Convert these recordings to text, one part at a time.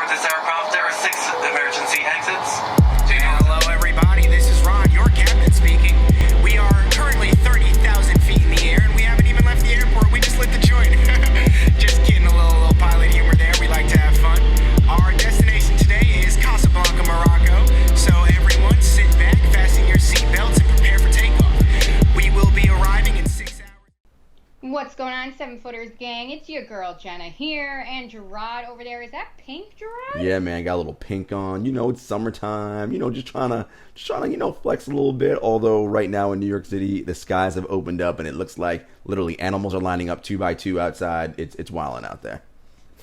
with this aircraft, there are 6 emergency exits. Hello, everybody. This is Ron, your captain speaking. We are currently 30,000 feet in the air, and we haven't even left the airport. We just lit the joint. Just kidding, a little pilot humor there. We like to have fun. Our destination today is Casablanca, Morocco. So everyone, sit back, fasten your seatbelts, and prepare for takeoff. We will be arriving in 6 hours. What's going on, 7-footers gang? It's your girl Jenna here, and Jarod over there. Is that pink, Jarod? Yeah, man, got a little pink on. You know, it's summertime. You know, just trying to, flex a little bit. Although right now in New York City, the skies have opened up, and it looks like literally animals are lining up 2 by 2 outside. It's wilding out there.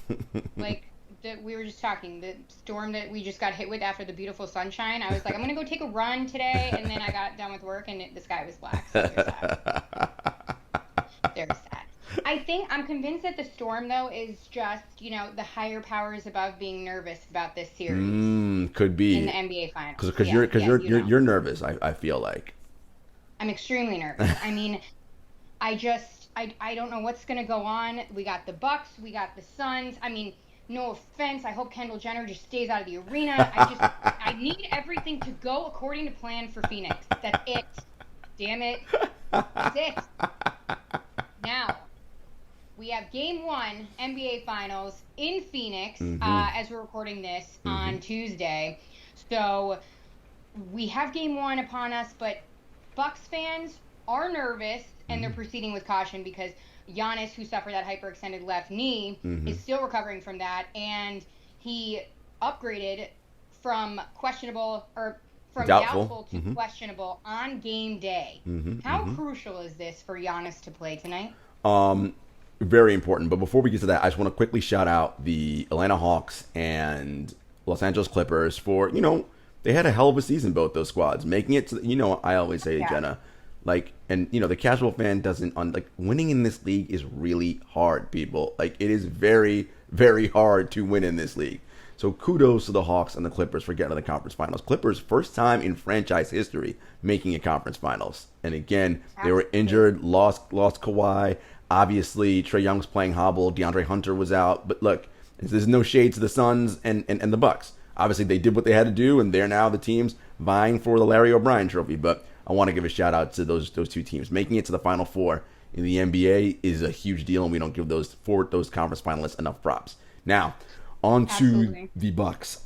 We were just talking, the storm that we just got hit with after the beautiful sunshine. I was like, I'm gonna go take a run today, and then I got done with work, and the sky was black. So there's that. There's that. I'm convinced that the storm, though, is just, the higher powers above being nervous about this series. Could be. In the NBA Finals. Because you're nervous, I feel like. I'm extremely nervous. I mean, I don't know what's going to go on. We got the Bucks. We got the Suns. I mean, no offense. I hope Kendall Jenner just stays out of the arena. I need everything to go according to plan for Phoenix. That's it. Damn it. That's it. Now, we have Game 1 NBA Finals in Phoenix as we're recording this on Tuesday. So we have Game 1 upon us, but Bucks fans are nervous, and they're proceeding with caution because Giannis, who suffered that hyperextended left knee, is still recovering from that, and he upgraded from doubtful to questionable on game day. How crucial is this for Giannis to play tonight? Very important. But before we get to that, I just want to quickly shout out the Atlanta Hawks and Los Angeles Clippers for, they had a hell of a season, both those squads, making it to, I always say, Jenna, the casual fan doesn't, winning in this league is really hard, people. It is very, very hard to win in this league. So kudos to the Hawks and the Clippers for getting to the conference finals. Clippers, first time in franchise history making a conference finals. And again, they were injured, lost Kawhi. Obviously, Trae Young's playing hobble. DeAndre Hunter was out. But look, there's no shade to the Suns and the Bucks. Obviously, they did what they had to do, and they're now the teams vying for the Larry O'Brien trophy. But I want to give a shout out to those two teams. Making it to the Final Four in the NBA is a huge deal, and we don't give those conference finalists enough props. Now, on to the Bucks.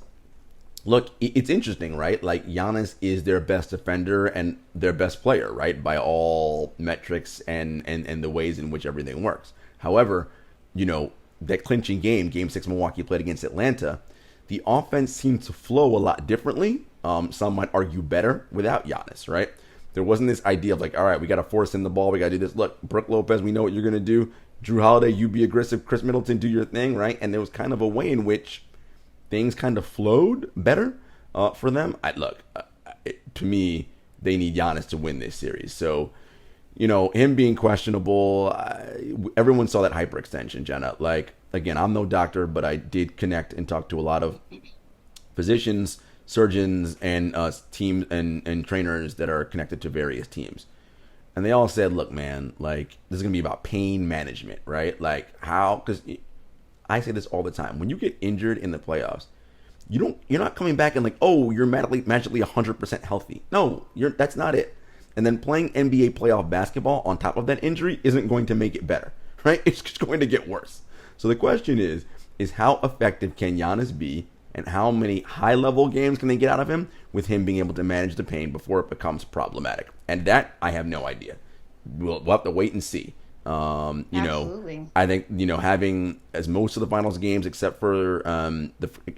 Look, it's interesting, right? Giannis is their best defender and their best player, right? By all metrics and the ways in which everything works. However, that clinching game 6 Milwaukee played against Atlanta, the offense seemed to flow a lot differently. Some might argue better without Giannis, right? There wasn't this idea of all right, we got to force in the ball. We got to do this. Look, Brook Lopez, we know what you're going to do. Drew Holiday, you be aggressive. Khris Middleton, do your thing, right? And there was kind of a way in which things kind of flowed better for them. To me, they need Giannis to win this series. So, him being questionable, everyone saw that hyperextension, Jenna. Again, I'm no doctor, but I did connect and talk to a lot of physicians, surgeons, and teams and trainers that are connected to various teams. And they all said, look, man, this is going to be about pain management, right? Because I say this all the time. When you get injured in the playoffs, you're not coming back and you're magically 100% healthy. No, that's not it. And then playing NBA playoff basketball on top of that injury isn't going to make it better, right? It's just going to get worse. So the question is how effective can Giannis be, and how many high-level games can they get out of him with him being able to manage the pain before it becomes problematic? And that, I have no idea. We'll have to wait and see. Absolutely. I think, having as most of the finals games, except for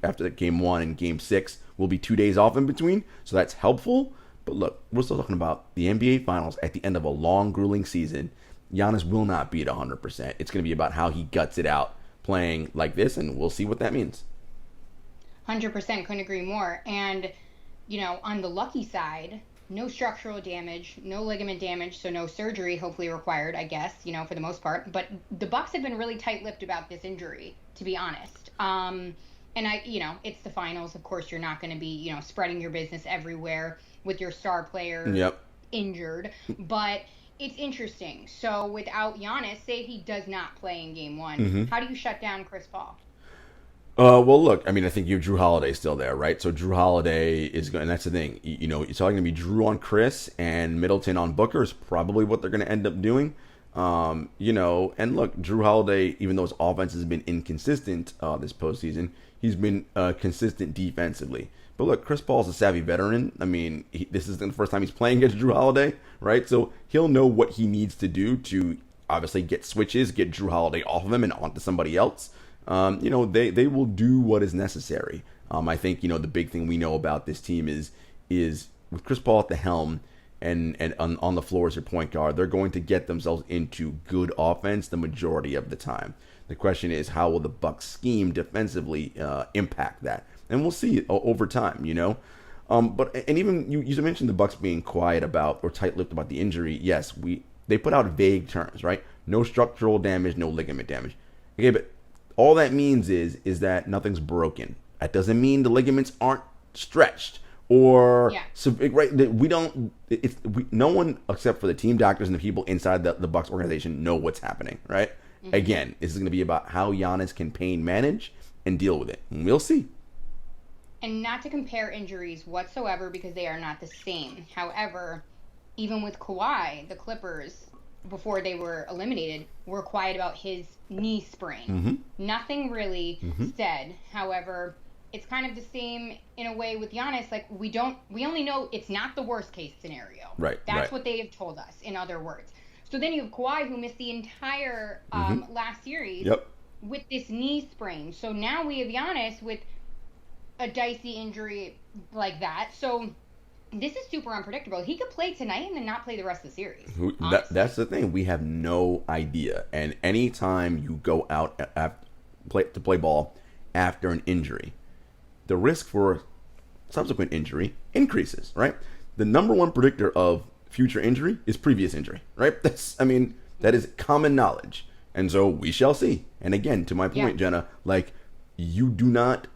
after Game 1 and Game 6, will be 2 days off in between. So that's helpful. But look, we're still talking about the NBA Finals at the end of a long, grueling season. Giannis will not be at 100%. It's going to be about how he guts it out playing like this, and we'll see what that means. 100%, couldn't agree more. And, on the lucky side, no structural damage, no ligament damage, so no surgery hopefully required, I guess, for the most part. But the Bucks have been really tight-lipped about this injury, to be honest. And it's the finals. Of course, you're not going to be, spreading your business everywhere with your star player injured. But it's interesting. So without Giannis, say he does not play in Game 1, how do you shut down Chris Paul? Well, look, I mean, I think you have Drew Holiday still there, right? So Drew Holiday is going, and that's the thing. It's all going to be Drew on Khris and Middleton on Booker is probably what they're going to end up doing. And look, Drew Holiday, even though his offense has been inconsistent this postseason, he's been consistent defensively. But look, Chris Paul's a savvy veteran. I mean, this isn't the first time he's playing against Drew Holiday, right? So he'll know what he needs to do to obviously get switches, get Drew Holiday off of him and onto somebody else. They will do what is necessary. I think, the big thing we know about this team is with Chris Paul at the helm and on the floor as your point guard, they're going to get themselves into good offense the majority of the time. The question is, how will the Bucks scheme defensively impact that? And we'll see it over time, But even you mentioned the Bucks being quiet about or tight-lipped about the injury. Yes, they put out vague terms, right? No structural damage, no ligament damage. Okay, but all that means is that nothing's broken. That doesn't mean the ligaments aren't stretched or right. No one except for the team doctors and the people inside the Bucks organization know what's happening, right? Mm-hmm. Again, this is going to be about how Giannis can pain manage and deal with it. And we'll see. And not to compare injuries whatsoever because they are not the same. However, even with Kawhi, the Clippers, before they were eliminated, were quiet about his knee sprain. Mm-hmm. Nothing really said. However, it's kind of the same in a way with Giannis. Like, we only know it's not the worst case scenario. Right. That's what they have told us, in other words. So then you have Kawhi, who missed the entire last series with this knee sprain. So now we have Giannis with a dicey injury like that. So this is super unpredictable. He could play tonight and then not play the rest of the series. That's the thing. We have no idea. And anytime you go out to play ball after an injury, the risk for subsequent injury increases, right? The number one predictor of future injury is previous injury, right? That is common knowledge. And so we shall see. And again, to my point, Jenna, you do not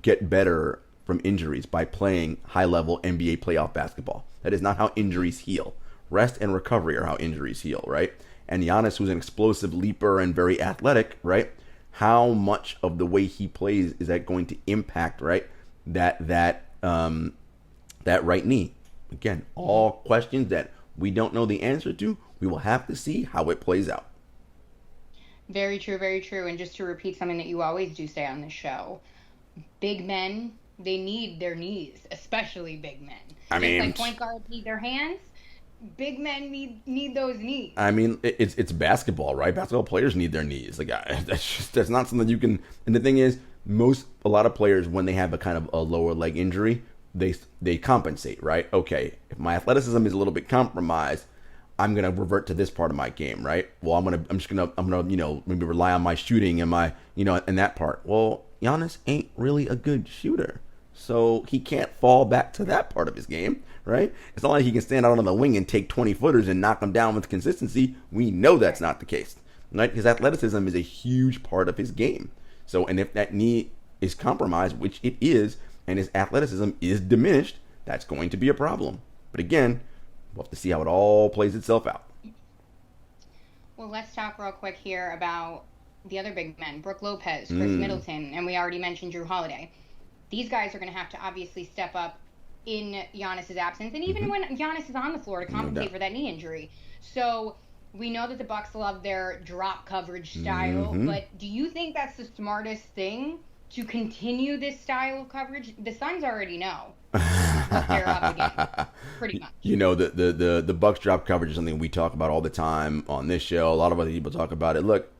get better from injuries by playing high-level NBA playoff basketball. That is not how injuries heal. Rest and recovery are how injuries heal, right? And Giannis, who's an explosive leaper and very athletic, right? How much of the way he plays is that going to impact, right? That right knee. Again, all questions that we don't know the answer to. We will have to see how it plays out. Very true, very true. And just to repeat something that you always do say on this show, big men, they need their knees, especially big men. Just like point guards need their hands, big men need those knees. It's basketball, right? Basketball players need their knees. That's not something you can. And the thing is, a lot of players, when they have a kind of a lower leg injury, they compensate, right? Okay, if my athleticism is a little bit compromised, I'm gonna revert to this part of my game, right? Well, I'm gonna maybe rely on my shooting and my and that part. Well, Giannis ain't really a good shooter, so he can't fall back to that part of his game, right? It's not like he can stand out on the wing and take 20-footers and knock them down with consistency. We know that's not the case, right? His athleticism is a huge part of his game. So, and if that knee is compromised, which it is, and his athleticism is diminished, that's going to be a problem. But again, we'll have to see how it all plays itself out. Well, let's talk real quick here about the other big men, Brook Lopez, Khris Middleton, and we already mentioned Drew Holiday. These guys are going to have to obviously step up in Giannis' absence, and even when Giannis is on the floor to compensate for that knee injury. So we know that the Bucks love their drop coverage style, but do you think that's the smartest thing to continue this style of coverage? The Suns already know what they're up against, pretty much. The Bucks drop coverage is something we talk about all the time on this show. A lot of other people talk about it. Look,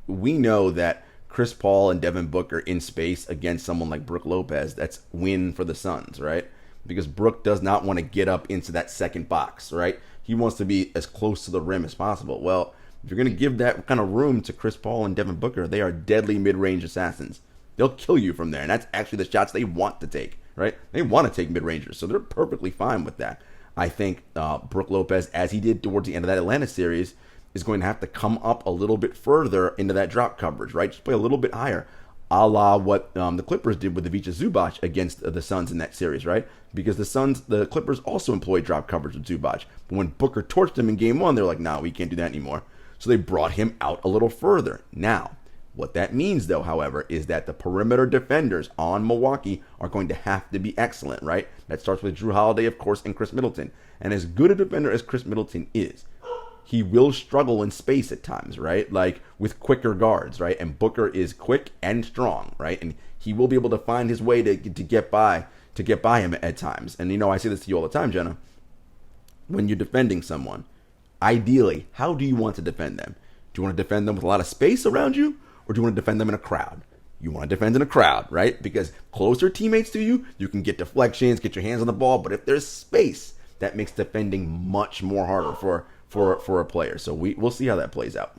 we know that Chris Paul and Devin Booker in space against someone like Brook Lopez, that's win for the Suns, right? Because Brook does not want to get up into that second box, right? He wants to be as close to the rim as possible. Well, if you're going to give that kind of room to Chris Paul and Devin Booker, they are deadly mid-range assassins. They'll kill you from there, and that's actually the shots they want to take, right? They want to take mid-rangers, so they're perfectly fine with that. I think Brook Lopez, as he did towards the end of that Atlanta series, is going to have to come up a little bit further into that drop coverage, right? Just play a little bit higher, a la what the Clippers did with Ivica Zubac against the Suns in that series, right? Because the Clippers also employed drop coverage with Zubac. But when Booker torched him in game one, they were like, no, we can't do that anymore. So they brought him out a little further. Now, What that means, though, however, is that the perimeter defenders on Milwaukee are going to have to be excellent, right? That starts with Drew Holiday, of course, and Khris Middleton. And as good a defender as Khris Middleton is, he will struggle in space at times, right? Like with quicker guards, right? And Booker is quick and strong, right? And he will be able to find his way to get by him at times. And I say this to you all the time, Jenna. When you're defending someone, ideally, how do you want to defend them? Do you want to defend them with a lot of space around you? Or do you want to defend them in a crowd? You want to defend in a crowd, right? Because closer teammates to you, you can get deflections, get your hands on the ball. But if there's space, that makes defending much more harder for a player. So we'll see how that plays out.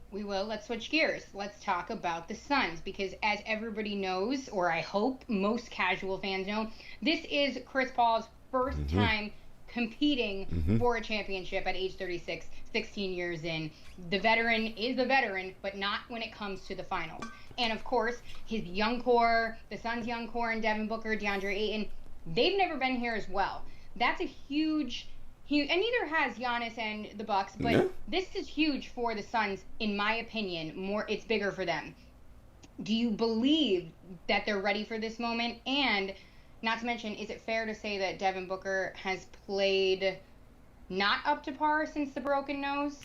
We will. Let's switch gears. Let's talk about the Suns, because as everybody knows, or I hope most casual fans know, this is Chris Paul's first time competing for a championship at age 36, 16 years in. The veteran is the veteran, but not when it comes to the finals. And of course, his young core, the Suns' young core, and Devin Booker, DeAndre Ayton, they've never been here as well. That's a huge, and neither has Giannis and the Bucks, but this is huge for the Suns, in my opinion. It's bigger for them. Do you believe that they're ready for this moment? And not to mention, is it fair to say that Devin Booker has played not up to par since the broken nose,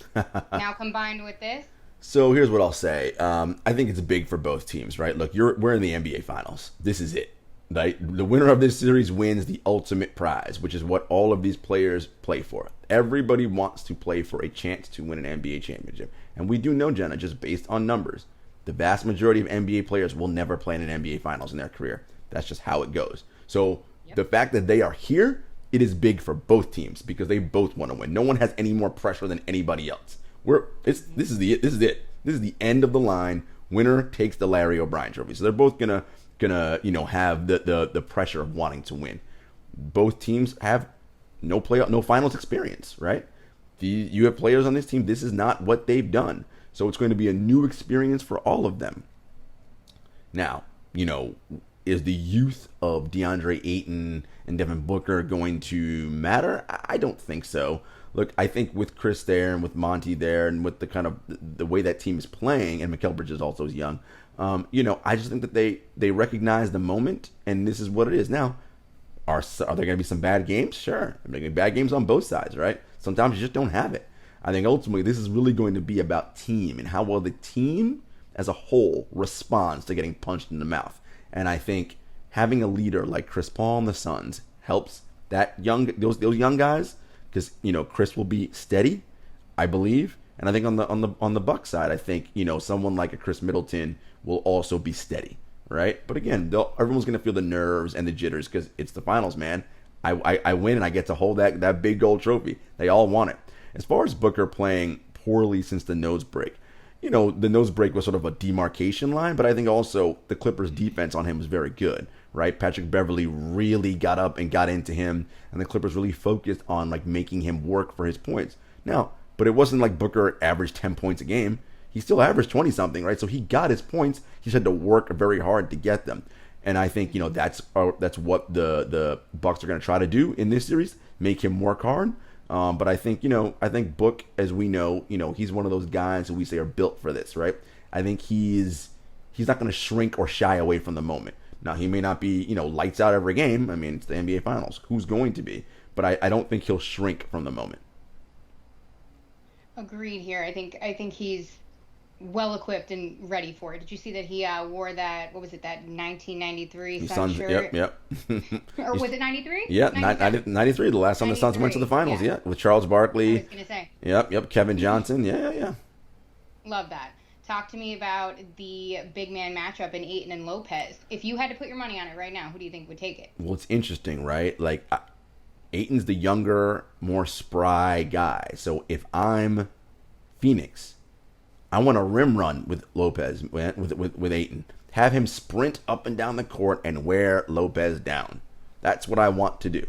now combined with this? So here's what I'll say. I think it's big for both teams, right? Look, we're in the NBA Finals. This is it, right? The winner of this series wins the ultimate prize, which is what all of these players play for. Everybody wants to play for a chance to win an NBA championship. And we do know, Jenna, just based on numbers, the vast majority of NBA players will never play in an NBA Finals in their career. That's just how it goes. So the fact that they are here, it is big for both teams because they both want to win. No one has any more pressure than anybody else. This is it. This is the end of the line. Winner takes the Larry O'Brien trophy. So they're both gonna have the pressure of wanting to win. Both teams have no finals experience, right? You have players on this team. This is not what they've done. So it's going to be a new experience for all of them. Now, is the youth of DeAndre Ayton and Devin Booker going to matter? I don't think so. Look, I think with Khris there and with Monty there and with the kind of the way that team is playing, and Mikal Bridges also is young, I just think that they recognize the moment, and this is what it is. Now, are there going to be some bad games? Sure. There are going to be bad games on both sides, right? Sometimes you just don't have it. I think ultimately this is really going to be about team and how well the team as a whole responds to getting punched in the mouth. And I think having a leader like Chris Paul and the Suns helps those young guys, because Chris will be steady, I believe, and I think on the Bucks side, I think someone like a Khris Middleton will also be steady, right? But again, everyone's gonna feel the nerves and the jitters because it's the finals, man. I win and I get to hold that big gold trophy. They all want it. As far as Booker playing poorly since the nose break, the nose break was sort of a demarcation line, but I think also the Clippers' defense on him was very good, right? Patrick Beverley really got up and got into him, and the Clippers really focused on making him work for his points. Now, but it wasn't like Booker averaged 10 points a game. He still averaged 20-something, right? So he got his points. He just had to work very hard to get them. And I think, that's what the Bucks are going to try to do in this series, make him work hard. But I think, Book, as we know, he's one of those guys who we say are built for this, right? I think he's not going to shrink or shy away from the moment. Now, he may not be, lights out every game. I mean, it's the NBA Finals. Who's going to be? But I don't think he'll shrink from the moment. Agreed here. I think he's well equipped and ready for it. Did you see that he wore that, what was it, that 1993 Suns shirt? Yep. Or was it 93? Yeah, 93, the last time the Suns went to the finals, yeah. With Charles Barkley. I was going to say. Yep, Kevin Johnson, yeah. Love that. Talk to me about the big man matchup in Ayton and Lopez. If you had to put your money on it right now, who do you think would take it? Well, it's interesting, right? Ayton's the younger, more spry guy. So if I'm Phoenix, I want a rim run with Lopez, with Ayton. Have him sprint up and down the court and wear Lopez down. That's what I want to do.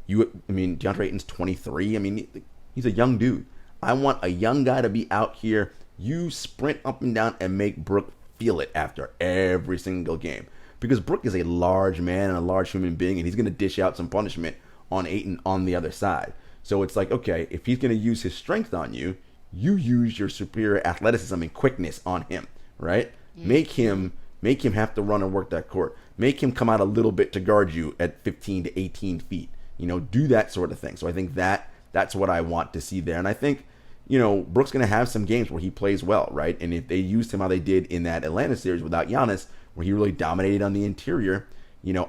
DeAndre Ayton's 23. He's a young dude. I want a young guy to be out here. You sprint up and down and make Brook feel it after every single game. Because Brook is a large man and a large human being, and he's going to dish out some punishment on Ayton on the other side. So it's okay, if he's going to use his strength on you, you use your superior athleticism and quickness on him, right? Make him have to run and work that court. Make him come out a little bit to guard you at 15 to 18 feet. Do that sort of thing. So I think that's what I want to see there. And I think, Brook's going to have some games where he plays well, right? And if they used him how they did in that Atlanta series without Giannis, where he really dominated on the interior,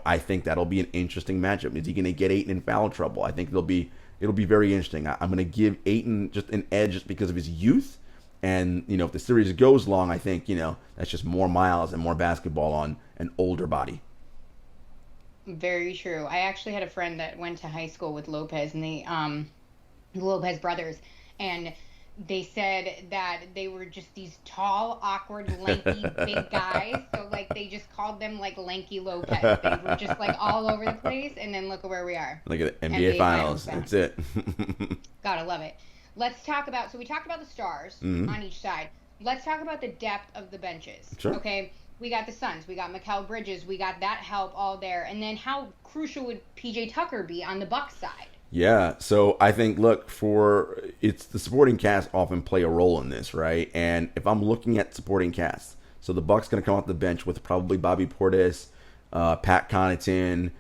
I think that'll be an interesting matchup. Is he going to get Ayton in foul trouble? I think it'll be very interesting. I'm going to give Ayton just an edge just because of his youth. And, if the series goes long, I think, that's just more miles and more basketball on an older body. Very true. I actually had a friend that went to high school with Lopez and the Lopez brothers. And they said that they were just these tall, awkward, lanky, big guys. So, they just called them, Lanky Lopez. They were just, all over the place. And then look at where we are. Look at the NBA Finals. That's it. Gotta love it. Let's talk about, so we talked about the stars on each side. Let's talk about the depth of the benches. Sure. Okay, we got the Suns, we got Mikal Bridges, we got that help all there. And then how crucial would PJ Tucker be on the Bucks side? Yeah, so I think, look, it's the supporting cast often play a role in this, right? And if I'm looking at supporting cast, so the Bucks going to come off the bench with probably Bobby Portis, Pat Connaughton,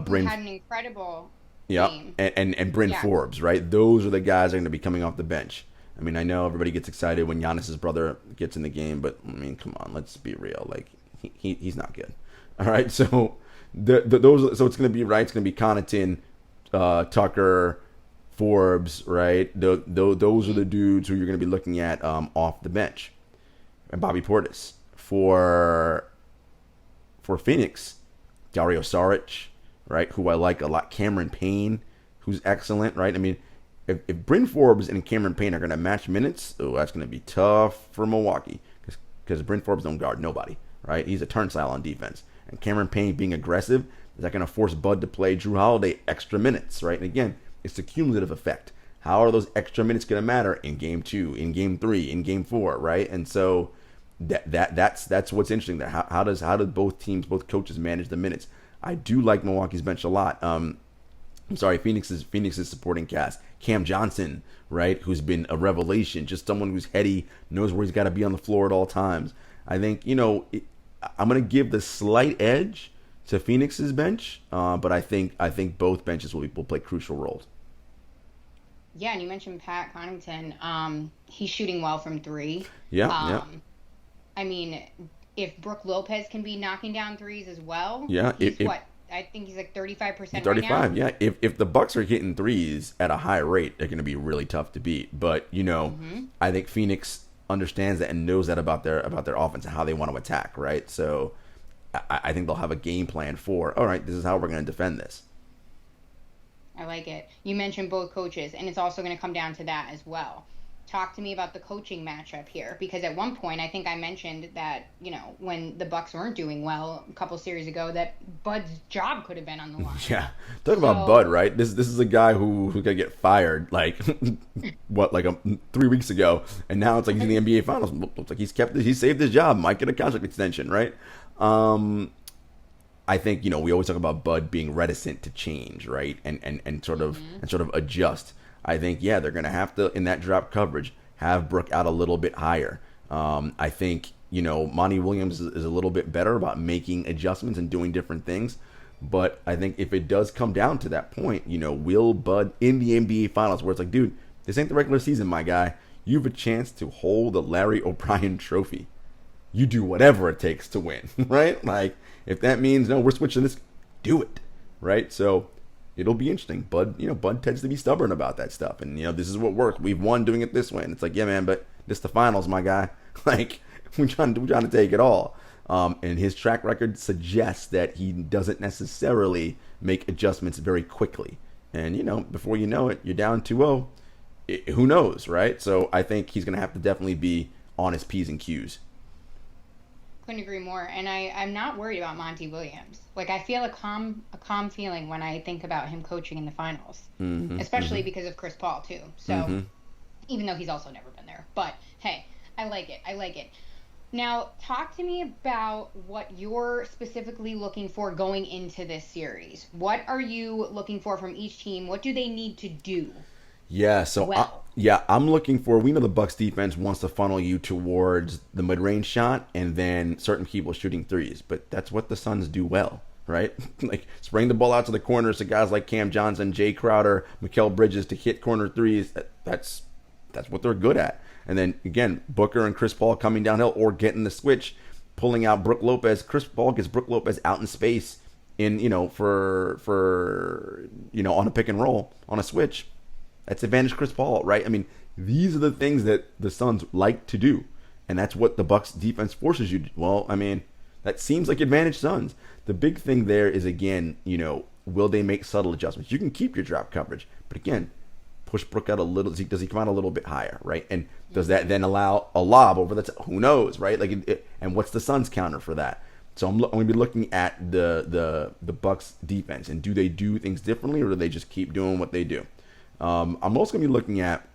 Bryn. He had an incredible yeah, game. and Bryn Forbes, right? Those are the guys that are going to be coming off the bench. I mean, I know everybody gets excited when Giannis' brother gets in the game, but I mean, come on, let's be real. He's not good. All right, so those, so it's going to be right. It's going to be Connaughton, Tucker, Forbes, right? Those are the dudes who you're going to be looking at off the bench, and Bobby Portis for Phoenix, Dario Saric, right? Who I like a lot. Cameron Payne, who's excellent, right? I mean, if Bryn Forbes and Cameron Payne are going to match minutes, that's going to be tough for Milwaukee because Bryn Forbes don't guard nobody, right? He's a turnstile on defense, and Cameron Payne being aggressive. Is that going to force Bud to play Drew Holiday extra minutes, right? And again, it's the cumulative effect. How are those extra minutes going to matter in Game 2, in Game 3, in Game 4, right? And so that's what's interesting there. How do both teams, both coaches manage the minutes? I do like Milwaukee's bench a lot. Phoenix's supporting cast. Cam Johnson, right, who's been a revelation, just someone who's heady, knows where he's got to be on the floor at all times. I think, I'm going to give the slight edge to Phoenix's bench, but I think both benches will play crucial roles. Yeah, and you mentioned Pat Connaughton. He's shooting well from three. Yeah. I mean, if Brook Lopez can be knocking down threes as well, yeah. I think he's 35% 35, right now. yeah. If the Bucks are hitting threes at a high rate, they're going to be really tough to beat. But I think Phoenix understands that and knows that about their offense and how they want to attack, right? So I think they'll have a game plan for, all right, this is how we're going to defend this. I like it. You mentioned both coaches, and it's also going to come down to that as well. Talk to me about the coaching matchup here, because at one point I think I mentioned that, when the Bucks weren't doing well a couple series ago, that Bud's job could have been on the line. Yeah. Talk about Bud, right? This is a guy who got to get fired 3 weeks ago, and now it's like he's in the NBA Finals. Looks like he's saved his job. Might get a contract extension, right? I think, we always talk about Bud being reticent to change, right? And sort of adjust. I think, they're going to have to, in that drop coverage, have Brook out a little bit higher. I think, Monty Williams is a little bit better about making adjustments and doing different things. But I think if it does come down to that point, will Bud in the NBA Finals, where it's like, dude, this ain't the regular season, my guy. You have a chance to hold the Larry O'Brien trophy. You do whatever it takes to win, right? Like, if that means, no, we're switching this, do it, right? So it'll be interesting. Bud tends to be stubborn about that stuff. And, this is what worked. We've won doing it this way. And it's like, yeah, man, but this the finals, my guy. Like, we're trying to take it all. And his track record suggests that he doesn't necessarily make adjustments very quickly. And, before you know it, you're down 2-0. Who knows, right? So I think he's going to have to definitely be on his P's and Q's. Couldn't agree more. And I'm not worried about Monty Williams. I feel a calm feeling when I think about him coaching in the finals, especially because of Chris Paul too. So even though he's also never been there, but hey, I like it. Now talk to me about what you're specifically looking for going into this series. What are you looking for from each team? What do they need to do? Yeah, so well. I'm looking for. We know the Bucks defense wants to funnel you towards the mid-range shot, and then certain people shooting threes. But that's what the Suns do well, right? Like spraying the ball out to the corners to guys like Cam Johnson, Jay Crowder, Mikal Bridges to hit corner threes. That's what they're good at. And then again, Booker and Chris Paul coming downhill or getting the switch, pulling out Brook Lopez. Chris Paul gets Brook Lopez out in space in for on a pick and roll on a switch. That's advantage Chris Paul, right? I mean, these are the things that the Suns like to do, and that's what the Bucks defense forces you to. Well, I mean, that seems like advantage Suns. The big thing there is, again, will they make subtle adjustments? You can keep your drop coverage, but again, push Brook out a little. Does he come out a little bit higher, right? And does that then allow a lob over the top? Who knows, right? Like, and what's the Suns counter for that? So I'm going to be looking at the Bucks defense, and do they do things differently, or do they just keep doing what they do? I'm also going to be looking at,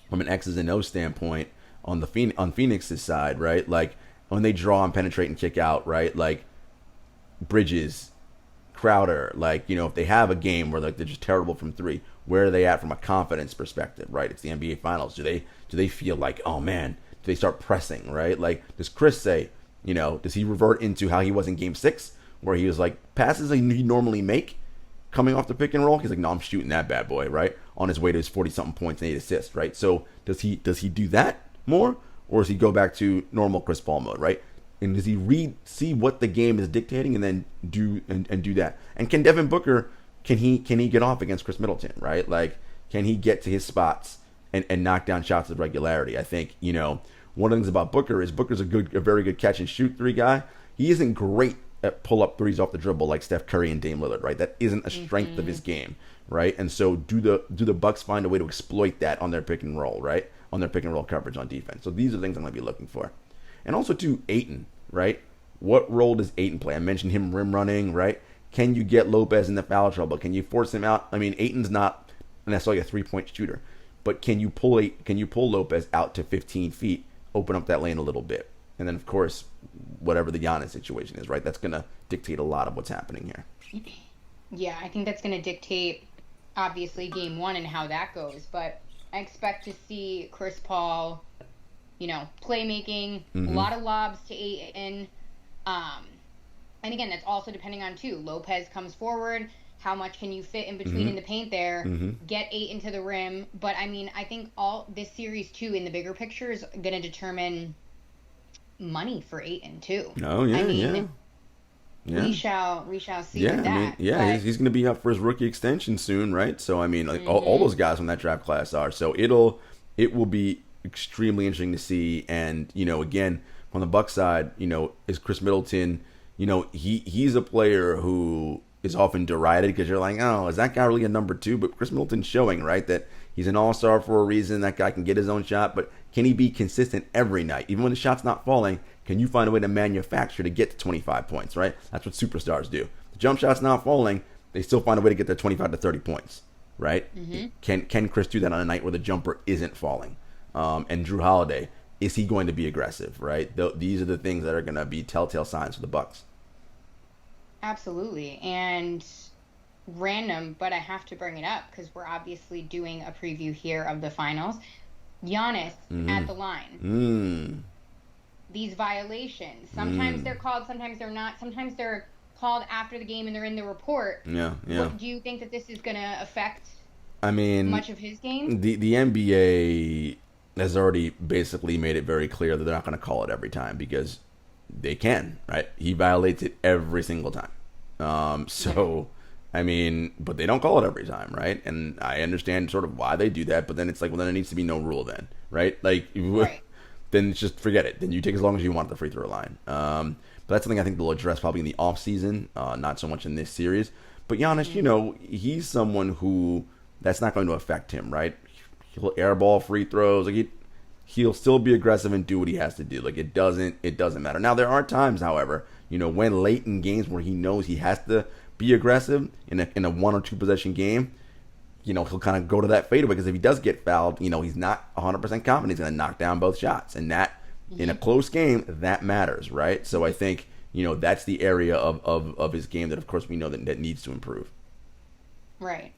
from an X's and O's standpoint, on Phoenix's side, right? Like when they draw and penetrate and kick out, right? Like Bridges, Crowder, like, if they have a game where like they're just terrible from three, where are they at from a confidence perspective, right? It's the NBA Finals. Do they feel like, oh man, do they start pressing, right? Like, does Khris say, does he revert into how he was in Game 6, where he was like passes he normally make coming off the pick and roll? He's like, no, I'm shooting that bad boy, right? On his way to his 40-something points and 8 assists, right? So does he do that more, or does he go back to normal Chris Paul mode, right? And does he see what the game is dictating and then do that? And can Devin Booker, can he get off against Khris Middleton, right? Like, can he get to his spots and knock down shots with regularity? I think, one of the things about Booker is Booker's a very good catch and shoot three guy. He isn't great at pull up threes off the dribble like Steph Curry and Dame Lillard, right? That isn't a strength of his game, right? And so do the Bucks find a way to exploit that on their pick and roll, right? On their pick and roll coverage on defense. So these are things I'm going to be looking for. And also to Ayton, right? What role does Ayton play? I mentioned him rim running, right? Can you get Lopez in the foul trouble? Can you force him out? I mean, Ayton's not necessarily a 3-point shooter, but can you pull Lopez out to 15 feet, open up that lane a little bit? And then, of course, whatever the Giannis situation is, right? That's going to dictate a lot of what's happening here. Yeah, I think that's going to dictate, obviously, Game 1 and how that goes. But I expect to see Chris Paul, playmaking, a lot of lobs to Ayton. And again, that's also depending on, too, Lopez comes forward. How much can you fit in between in the paint there? Get Ayton to the rim. But, I mean, I think all this series, too, in the bigger picture is going to determine money for Ayton, too. Oh, yeah, I mean, yeah. We shall see with that. I mean, yeah, but he's going to be up for his rookie extension soon, right? So I mean, like all those guys from that draft class are. So it will be extremely interesting to see. And again, on the Bucks side, is Khris Middleton. He's a player who is often derided because you're like, oh, is that guy really a number 2? But Khris Middleton's showing, right, that he's an all-star for a reason. That guy can get his own shot, but can he be consistent every night? Even when the shot's not falling, can you find a way to manufacture to get to 25 points, right? That's what superstars do. The jump shot's not falling, they still find a way to get their 25 to 30 points, right? Can Khris do that on a night where the jumper isn't falling? And Drew Holiday, is he going to be aggressive, right? These are the things that are going to be telltale signs for the Bucks. absolutely. And random, but I have to bring it up because we're obviously doing a preview here of the finals. Giannis at the line. These violations. Sometimes they're called, sometimes they're not. Sometimes they're called after the game and they're in the report. Yeah. Do you think that this is going to affect much of his game? The NBA has already basically made it very clear that they're not going to call it every time because they can, right? He violates it every single time. I mean, but they don't call it every time, right? And I understand sort of why they do that, but then it's like, well, then it needs to be no rule then, right? Like, Right. then just forget it. Then you take as long as you want at the free throw line. But that's something I think they'll address probably in the offseason, not so much in this series. But Giannis, he's someone who that's not going to affect him, right? He'll airball free throws. Like he'll still be aggressive and do what he has to do. Like it doesn't matter. Now there are times, however, when late in games where he knows he has to be aggressive in a 1 or 2 possession game, he'll kind of go to that fadeaway because if he does get fouled, he's not 100% confident he's going to knock down both shots, and that in a close game that matters, right? So I think that's the area of his game that of course we know that needs to improve. Right.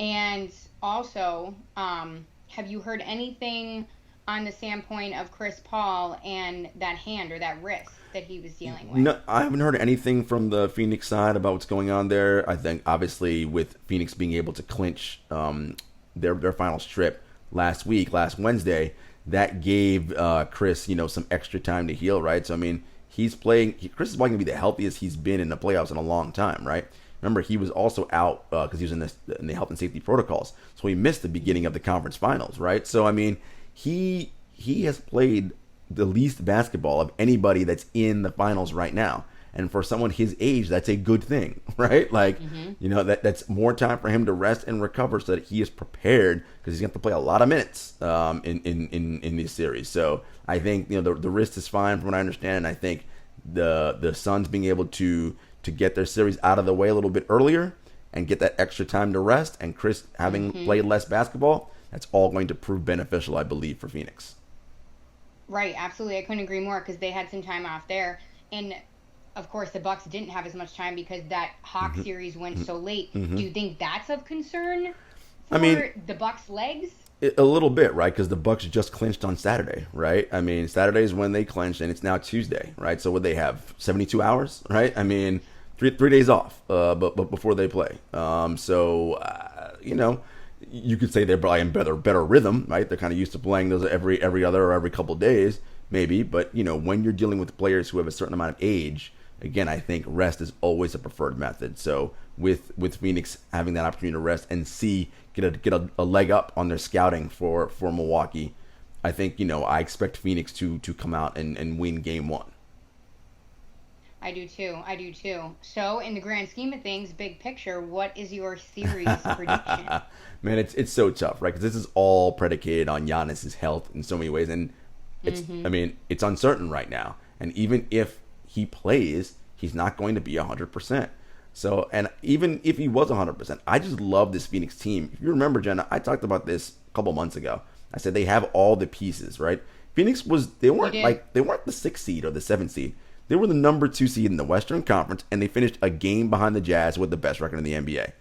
And also, have you heard anything on the standpoint of Chris Paul and that hand or that wrist that he was dealing with? No, I haven't heard anything from the Phoenix side about what's going on there. I think obviously with Phoenix being able to clinch their final strip last Wednesday, that gave Chris, some extra time to heal, right? So I mean, Chris is probably gonna be the healthiest he's been in the playoffs in a long time, right? Remember, he was also out because he was in the health and safety protocols, so he missed the beginning of the conference finals, right? So I mean, he has played the least basketball of anybody that's in the finals right now. And for someone his age, that's a good thing, right? Like, that's more time for him to rest and recover so that he is prepared because he's going to have to play a lot of minutes in this series. So I think, the wrist is fine from what I understand. And I think the Suns being able to get their series out of the way a little bit earlier and get that extra time to rest, and Chris having played less basketball, that's all going to prove beneficial, I believe, for Phoenix. Right, absolutely. I couldn't agree more because they had some time off there. And of course, the Bucks didn't have as much time because that Hawks series went so late. Do you think that's of concern for the Bucks' legs? A little bit, right? Because the Bucks just clinched on Saturday, right? I mean, Saturday is when they clinched, and it's now Tuesday, right? So would they have 72 hours, right? I mean, three days off, but before they play. You could say they're probably in better rhythm, right? They're kind of used to playing those every other or every couple days, maybe. But when you're dealing with players who have a certain amount of age, again, I think rest is always a preferred method. So with Phoenix having that opportunity to rest and get a leg up on their scouting for Milwaukee, I think I expect Phoenix to come out and win Game 1. I do too. So in the grand scheme of things, big picture, what is your series prediction? Man, it's so tough, right? Because this is all predicated on Giannis' health in so many ways, and it's uncertain right now. And even if he plays, he's not going to be 100%. So, and even if he was 100%, I just love this Phoenix team. If you remember, Jenna, I talked about this a couple months ago. I said they have all the pieces, right? Phoenix they weren't the 6th seed or the 7th seed. They were the number 2 seed in the Western Conference, and they finished a game behind the Jazz with the best record in the NBA.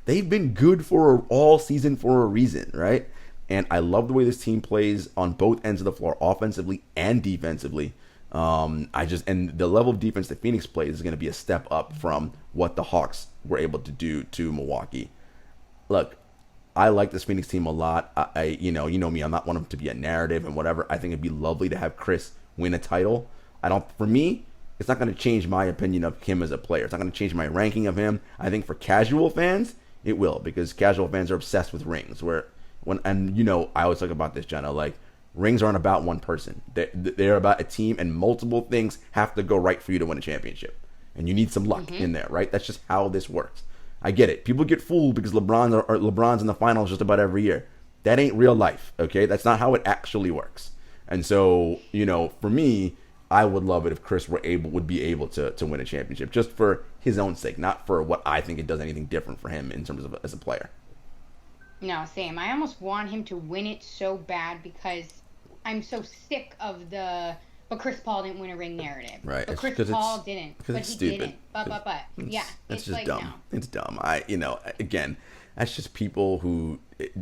They've been good for all season for a reason, right? And I love the way this team plays on both ends of the floor, offensively and defensively. And the level of defense that Phoenix plays is going to be a step up from what the Hawks were able to do to Milwaukee. Look, I like this Phoenix team a lot. You know me, I'm not one of them to be a narrative and whatever. I think it'd be lovely to have Chris win a title. For me, it's not going to change my opinion of him as a player. It's not going to change my ranking of him. I think for casual fans, it will, because casual fans are obsessed with rings. I always talk about this, Jenna, like, rings aren't about one person. They're about a team, and multiple things have to go right for you to win a championship. And you need some luck in there, right? That's just how this works. I get it. People get fooled because LeBron's in the finals just about every year. That ain't real life, okay? That's not how it actually works. And so, for me, I would love it if Chris would be able to win a championship, just for his own sake, not for what I think it does anything different for him in terms of as a player. No, same. I almost want him to win it so bad because I'm so sick of but Chris Paul didn't win a ring narrative. Right. But Chris Paul didn't. Because But it's he stupid. didn't. But. Yeah. It's just like, dumb. no. It's dumb. Again, that's just people who,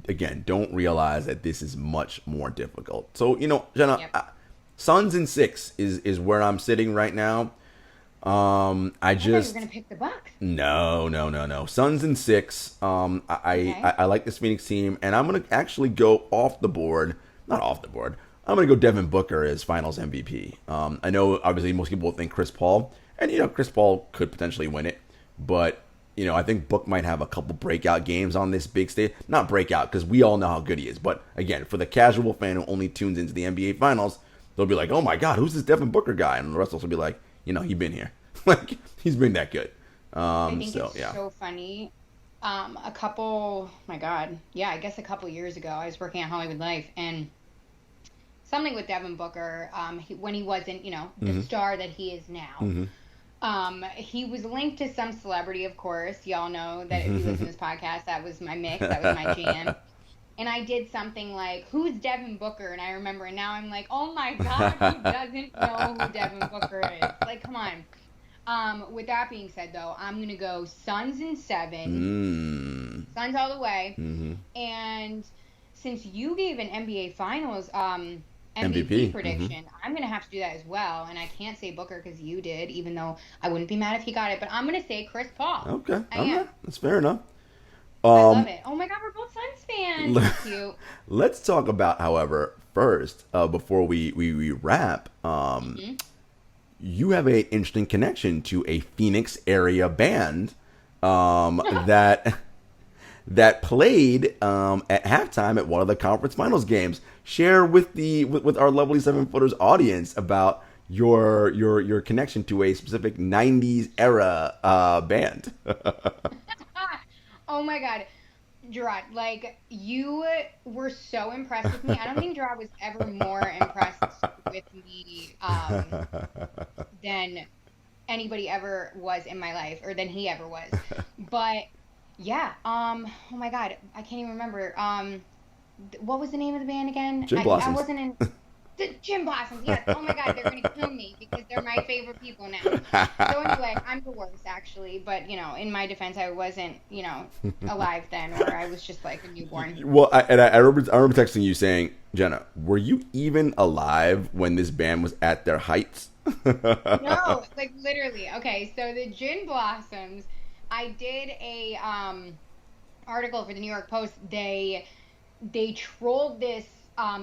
again, don't realize that this is much more difficult. So, Jenna, Yep. Suns in 6 is where I'm sitting right now. I thought you were going to pick the Bucks. No. Suns in 6. I like this Phoenix team, and I'm going to actually go off the board. Not off the board. I'm going to go Devin Booker as Finals MVP. I know, obviously, most people think Chris Paul, and Chris Paul could potentially win it, but I think Book might have a couple breakout games on this big stage. Not breakout, because we all know how good he is, but again, for the casual fan who only tunes into the NBA Finals, they'll be like, oh my God, who's this Devin Booker guy? And the rest will be like, he's been here. Like, he's been that good. I think it's so funny. A couple years ago, I was working at Hollywood Life, and something with Devin Booker, when he wasn't, the star that he is now. He was linked to some celebrity, of course. Y'all know that if you listen to this podcast, that was my mix, that was my jam. And I did something like, who's Devin Booker? And I remember, and now I'm like, oh my God, who doesn't know who Devin Booker is? Like, come on. With that being said, though, I'm going to go Suns in 7. Suns all the way. And since you gave an NBA Finals MVP prediction, I'm going to have to do that as well. And I can't say Booker because you did, even though I wouldn't be mad if he got it. But I'm going to say Chris Paul. Okay. That's fair enough. I love it. Oh my God, we're both Suns fans. That's cute. Let's talk about, however, first, before we wrap, you have an interesting connection to a Phoenix area band that played at halftime at one of the conference finals games. Share with our lovely 7-footers audience about your connection to a specific 90s era band. Oh my God, Jarod, like, you were so impressed with me. I don't think Jarod was ever more impressed with me than anybody ever was in my life, or than he ever was. But yeah, oh my God, I can't even remember. What was the name of the band again? Gin Blossoms. I wasn't in. The Gin Blossoms, yes. Oh my God, they're going to kill me because they're my favorite people now. So anyway, I'm the worst, actually. But, in my defense, I wasn't, alive then, or I was just like a newborn. Well, I remember texting you saying, Jenna, were you even alive when this band was at their heights? No, like literally. Okay, so the Gin Blossoms, I did a article for the New York Post. They trolled this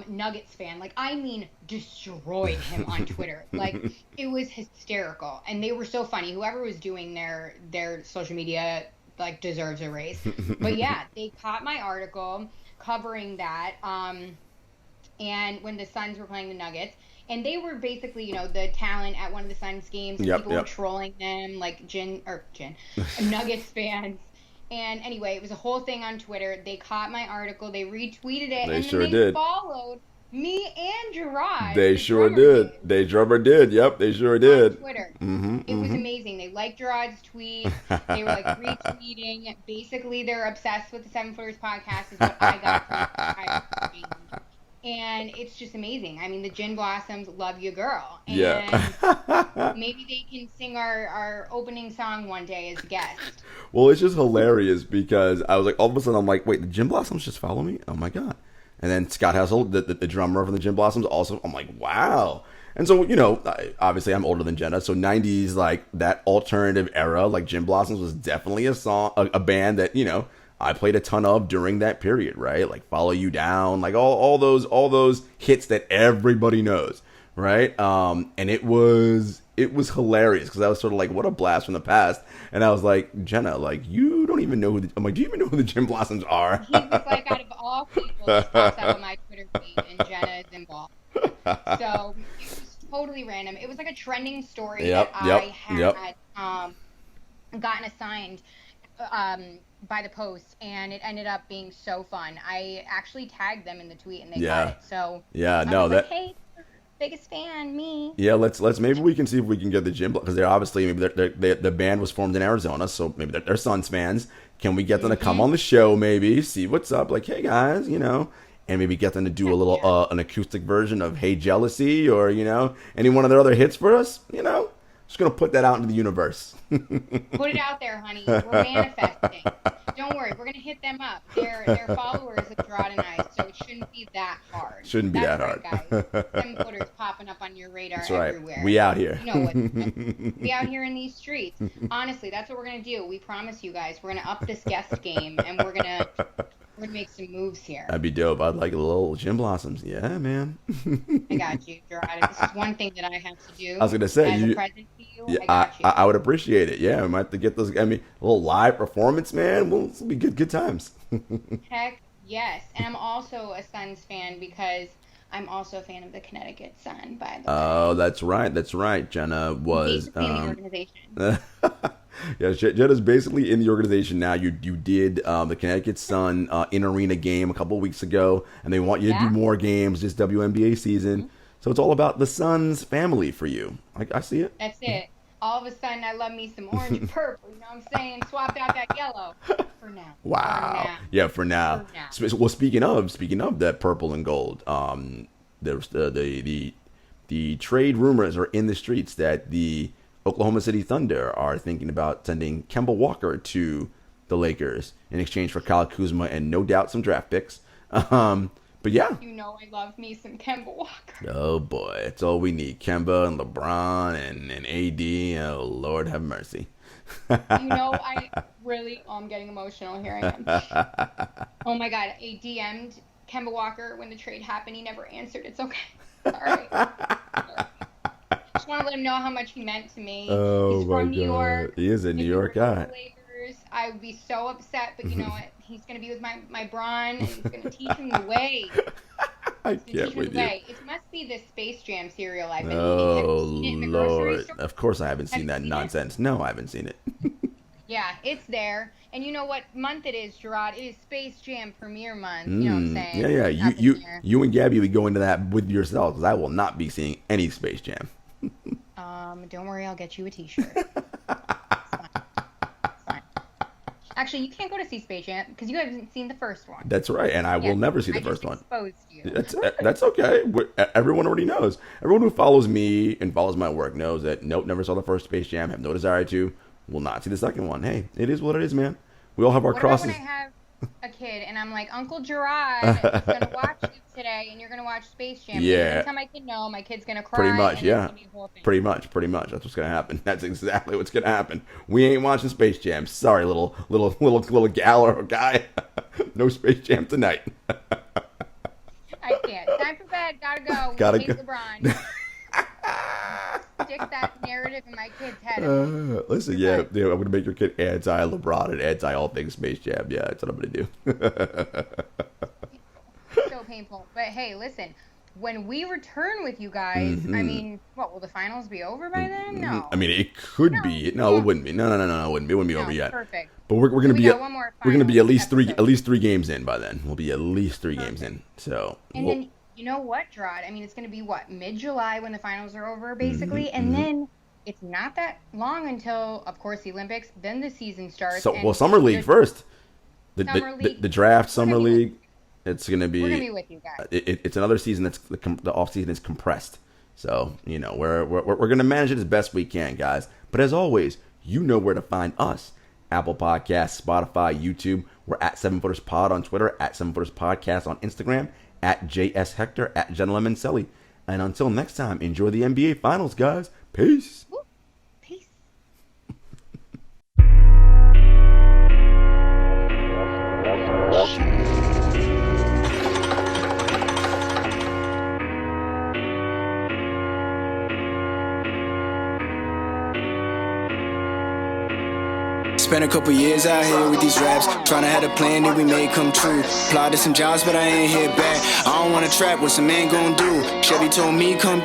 Nuggets fan, like, I mean, destroyed him on Twitter. Like, it was hysterical, and they were so funny. Whoever was doing their social media, like, deserves a raise. But yeah, they caught my article covering that, and when the Suns were playing the Nuggets, and they were basically, the talent at one of the Suns games. People were trolling them, like Nuggets fans. And anyway, it was a whole thing on Twitter. They caught my article. They retweeted it. They and sure then they did. Followed me and Jarod. They sure did. They drummer did. Yep, they sure did. On Twitter. It was amazing. They liked Jarod's tweet. They were like retweeting. Basically, they're obsessed with the 7-footers podcast is what I got from it. And it's just amazing. I mean, the Gin Blossoms love you, girl. And maybe they can sing our opening song one day as guests. Well, it's just hilarious because I was like, all of a sudden, I'm like, wait, the Gin Blossoms just follow me? Oh my God. And then Scott Hessel, the drummer from the Gin Blossoms, also, I'm like, wow. And so, obviously I'm older than Jenna. So 90s, like that alternative era, like Gin Blossoms was definitely a band that, I played a ton of during that period, right? Like Follow You Down, like all those hits that everybody knows, right? And it was hilarious because I was sort of like, what a blast from the past. And I was like, Jenna, like, you don't even know who I'm like, do you even know who the Gin Blossoms are? He was like, out of all people, just pops up on my Twitter feed, and Jenna is involved. So it was totally random. It was like a trending story that I had gotten assigned by the Post, and it ended up being so fun. I actually tagged them in the tweet, and they got it. So like, hey, biggest fan, me. Yeah, let's maybe we can see if we can get the Gin, because they're obviously the band was formed in Arizona, so maybe they're Suns fans. Can we get them to come on the show? Maybe see what's up. Like, hey guys, and maybe get them to do a little an acoustic version of Hey Jealousy, or any one of their other hits for us. Just gonna put that out into the universe. Put it out there, honey. We're manifesting. Don't worry, we're gonna hit them up. They're followers of Jarod and I, so it shouldn't be that hard. Shouldn't be that hard, guys. 7-footers popping up on your radar everywhere. We out here. We out here in these streets. Honestly, that's what we're gonna do. We promise you guys, we're gonna up this guest game, and we're gonna make some moves here. That'd be dope. I'd like a little Gin Blossoms. Yeah, man. I got you, Jarod. This is one thing that I have to do. I was gonna say, as a present to you. Yeah, I got you. I would appreciate it. Yeah, I might have to get those. I mean, a little live performance, man. Well, it'll be good times. Heck yes, and I'm also a Suns fan because I'm also a fan of the Connecticut Sun. By the way. Oh, that's right. Jenna was basically in the organization. Yeah, Jenna's basically in the organization now. You did the Connecticut Sun in-arena game a couple weeks ago, and they want you to do more games this WNBA season. So it's all about the Suns family for you. I see it. That's it. All of a sudden, I love me some orange and purple. You know what I'm saying? Swap out that yellow for now. Wow. Yeah, for now. Well, speaking of that purple and gold, there's the trade rumors are in the streets that the Oklahoma City Thunder are thinking about sending Kemba Walker to the Lakers in exchange for Kyle Kuzma and no doubt some draft picks. But yeah. You know I love me some Kemba Walker. Oh boy, it's all we need. Kemba and LeBron and AD. Oh Lord have mercy. You know I'm getting emotional. Here I am. Oh my God, I DM'd Kemba Walker when the trade happened. He never answered. It's okay. Sorry. Just want to let him know how much he meant to me. Oh He's my from God. New York. He is a New York guy. I would be so upset, but you know what? He's going to be with my Bron, and he's going to teach him the way. I can't with you. It must be the Space Jam cereal I've been eating. Oh, Have you seen it in the grocery Lord. store? Of course I haven't seen that nonsense. No, I haven't seen it. Yeah, it's there. And you know what month it is, Jarod? It is Space Jam premiere month. You know what I'm saying? Yeah. You and Gabby would go into that with yourself, because I will not be seeing any Space Jam. Don't worry, I'll get you a T-shirt. It's fine. Actually, you can't go to see Space Jam because you haven't seen the first one. That's right, and I will never see the first one. Exposed you. That's okay. Everyone already knows. Everyone who follows me and follows my work knows that nope, never saw the first Space Jam, have no desire to, will not see the second one. Hey, it is what it is, man. We all have our crosses. What about when I have a kid and I'm like, Uncle Jarod is going to watch it today and you're going to watch Space Jam? Yeah. Every time I kid, no, my kid's going to cry. Pretty much, and yeah. It's gonna be a whole thing. Pretty much. That's what's gonna happen. That's exactly what's gonna happen. We ain't watching Space Jam. Sorry, little gal or guy. No Space Jam tonight. I can't. Time for bed. Gotta go. Gotta Chase go. LeBron. Stick that narrative in my kid's head. Listen, yeah, I'm gonna make your kid anti-LeBron and anti all things Space Jam. Yeah, that's what I'm gonna do. So painful. But hey, listen. When we return with you guys, I mean, what, will the finals be over by then? No. I mean, it could be. No, it wouldn't be. No, it wouldn't be. It wouldn't be over yet. Perfect. But we're gonna So be we're gonna be at least three games in by then. We'll be at least three games in. So. And then you know what, Jarod? I mean, it's gonna be what, mid-July when the finals are over, basically, and then it's not that long until, of course, the Olympics. Then the season starts. So, Summer League first. The draft, Summer League. It's gonna be. We're gonna be with you guys. It's another season that's the off season is compressed. So we're gonna manage it as best we can, guys. But as always, you know where to find us: Apple Podcasts, Spotify, YouTube. We're at 7footerspod on Twitter, at 7footerspodcast on Instagram, at JS Hector, at Gentleman Selly. And until next time, enjoy the NBA Finals, guys. Peace. Peace. Spent a couple years out here with these raps, trying to have a plan that we made come true. Applied to some jobs, but I ain't hit back. I don't wanna trap, what's a man gonna do? Chevy told me come